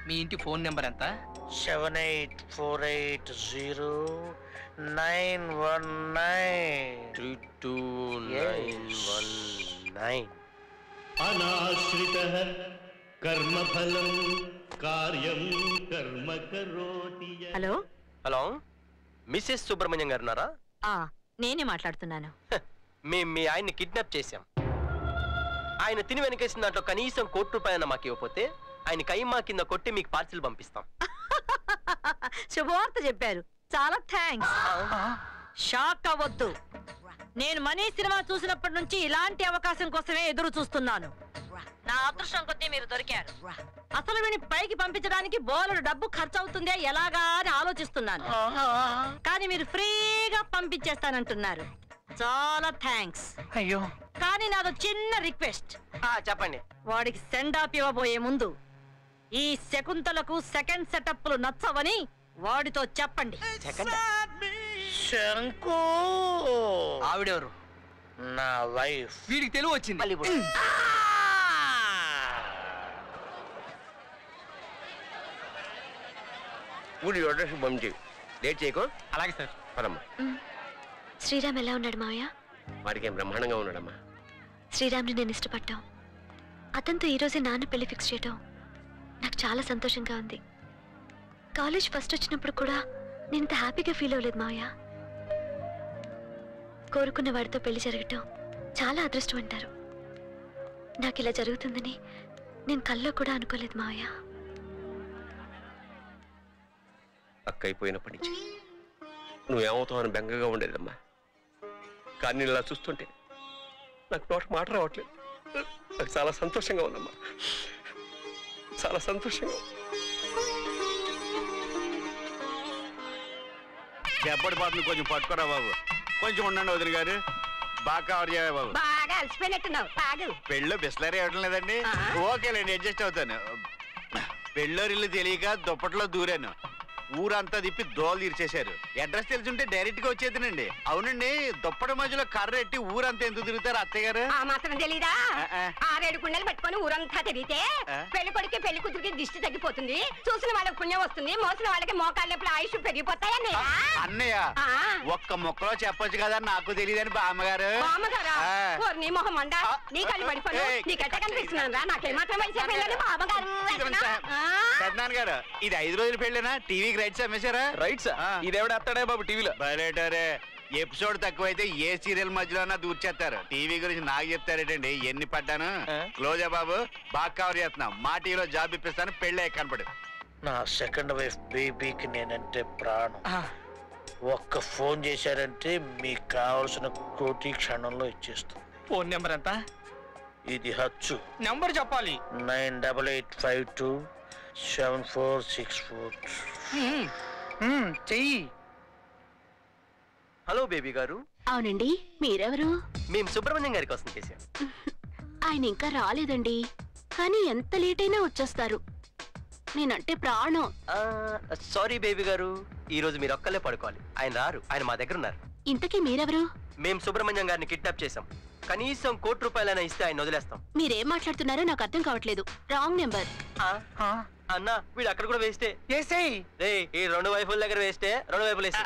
మీ ఇంటి phone number ఎంత? 784809322919. అనాశ్రితః కర్మఫలం కార్యం కర్మ కరోతి. హలో హలో, మిసెస్ సుబ్రహ్మణ్యం గారు ఉన్నారా? నేనే మాట్లాడుతున్నాను. మేము మీ ఆయన్ని కిడ్నాప్ చేశాం. ఆయన తిని వెనకేసిన దాంట్లో కనీసం ₹1,00,00,000 మాకు ఇవ్వకపోతే ఆయన కైమా కింద కొట్టి మీకు పార్సిల్ పంపిస్తాం. శుభవార్త చెప్పారు, చాలా థ్యాంక్స్. షాక్ అవ్వద్దు, నేను మనీ సినిమా చూసినప్పటి నుంచి ఇలాంటి అవకాశం కోసమే ఎదురు చూస్తున్నాను. నా అదృష్టం కొద్దీ మీరు దొరికారు. అసలు వీడిని పైకి పంపించడానికి బోలెడు డబ్బు ఖర్చు అవుతుందే ఎలాగా అని ఆలోచిస్తున్నాను. కానీ మీరు ఫ్రీగా పంపించేస్తానంటున్నారు. చాలా థ్యాంక్స్. అయ్యో, కానీ నాదో చిన్న రిక్వెస్ట్. చెప్పండి. వాడికి సెండ్ ఆఫ్ ఇవ్వబోయే ముందు ఈ శకుంతలకు సెకండ్ సెటప్లు నచ్చవని వాడితో చెప్పండి. శంకు ఆవిడెవరు? నా వైఫ్. వీడికి తెలివి వచ్చింది. పంపి లేట్ చేయకు. అలాగే సార్. పదమ్మా. శ్రీరామ్ ఎలా ఉన్నాడు మావయ్య? వాడికి ఏం బ్రహ్మాండంగా ఉన్నాడమ్మా. శ్రీరామ్ని నేను ఇష్టపడ్డాం. అతనితో ఈరోజే నాన్న పెళ్లి ఫిక్స్ చేయటం నాకు చాలా సంతోషంగా ఉంది. కాలేజ్ ఫస్ట్ వచ్చినప్పుడు కూడా నేను ఇంత హ్యాపీగా ఫీల్ అవ్వలేదు మావయ్య. కోరుకున్న వాడితో పెళ్లి జరగటం చాలా అదృష్టం అంటారు. నాకు ఇలా జరుగుతుందని నేను కల్లో కూడా అనుకోలేదు మావయ్య. అక్క అయిపోయినప్పటి నుంచి నువ్వేమవుతావని బెంగగా ఉండేదమ్మా. కానీ నేను ఇలా చూస్తుంటే నాకు నోట మాట రావట్లేదు. నాకు చాలా సంతోషంగా ఉందమ్మా, చాలా సంతోషంగా. ఎప్పటి పాటలు కొంచెం పట్టుకోరా బాబు. కొంచెం ఉండండి వదిన గారు. బాగా కవర్ చేయాలి బాబు. బాగా అలసిపోయినట్టున్నావు. పెళ్ళి బిస్లరీ ఇవ్వడం లేదండి. ఓకేలేండి, అడ్జస్ట్ అవుతాను. పెళ్ళోరిల్లు తెలియక దుప్పట్లో దూరాను. ఊరంతా తిప్పి దోలు తీర్చేశారు. అడ్రస్ తెలుసుంటే డైరెక్ట్ గా వచ్చేదనండి. అవునండి, దుప్పటి మధ్యలో కర్ర ఎట్టి ఊరంతా ఎందుకు తిరుగుతారు అత్తయ్య గారు? ఆ మాత్రం తెలీదా? 6-7 కుండలు పెట్టుకుని ఊరంతా తిరిగితే పెళ్లి కొడుకు పెళ్లి కూతురికి దిష్టి తగ్గిపోతుంది, చూసిన వాళ్ళకి పుణ్యం వస్తుంది, మోసిన వాళ్ళకి మోకాళ్ళ ఆయుష్ పెరిగిపోతాయన్నయ్య. అన్నయ్య ఒక్క మొక్కలో చెప్పొచ్చు కదా, నాకు తెలియదని బామ్మగారు. నీ మొహం అండా, నీ కళ్ళు పడిపోయి నీకెట్ట కనిపిస్తున్నాను రా, నాకేమాత్రం వయసు బామ్మగారు. పెద్దనాన్న గారు, ఇది 5 రోజుల పెళ్ళేనా? టీవీకి రైట్స్ అమ్మేశారా? రైట్స్ ఇదేవిడ అత్తాడే బాబు టీవీలో. బయటరే ఎపిసోడ్ తక్కువైతే ఏ సీరియల్ మధ్యలోనా దూర్చేస్తారు. టీవీ గురించి నాకు చెప్తారేటండి. ఎన్ని పడ్డాను. క్లోజా బాబు, బాగా కవర్ చేస్తున్నాం. మా టీవీలో జాబ్ ఇప్పిస్తాను, పెళ్ళే కనపడు. నా సెకండ్ వైఫ్ బేబీకి నేనంటే ప్రాణం. ఒక్క ఫోన్ చేశారంటే మీకు కావాల్సిన కోటి క్షణంలో ఇచ్చేస్తుంది. ఫోన్ నెంబర్ ఎంత? ఇది హచ్చు నెంబర్ చెప్పాలి. 98827464. చెయ్యి. హలో బేబీ గారు. అవునండి, మీరెవరు? మేము సుబ్రహ్మణ్యం గారి కోసం చేశాం. ఆయన ఇంకా రాలేదండి, కానీ ఎంత లేట్ అయినా వచ్చేస్తారు. నేనంటే ప్రాణం. సారీ బేబీ గారు, ఈ రోజు మీరు ఒక్కలే పడుకోవాలి. ఆయన రారు, ఆయన మా దగ్గర ఉన్నారు. ఇంతకీ మీరెవరు? మేము సుబ్రహ్మణ్యం గారిని కిడ్నాప్ చేశాం. కనీసం ₹1,00,00,000 ఇస్తే ఆయన వదిలేస్తాం. మీరేం మాట్లాడుతున్నారో నాకు అర్థం కావట్లేదు. Wrong number. అన్నా, వీడు అక్కడ కూడా వేస్టే. ఈ 2 వైపుల దగ్గర వేస్టే, 2 వైపులు వేస్తే.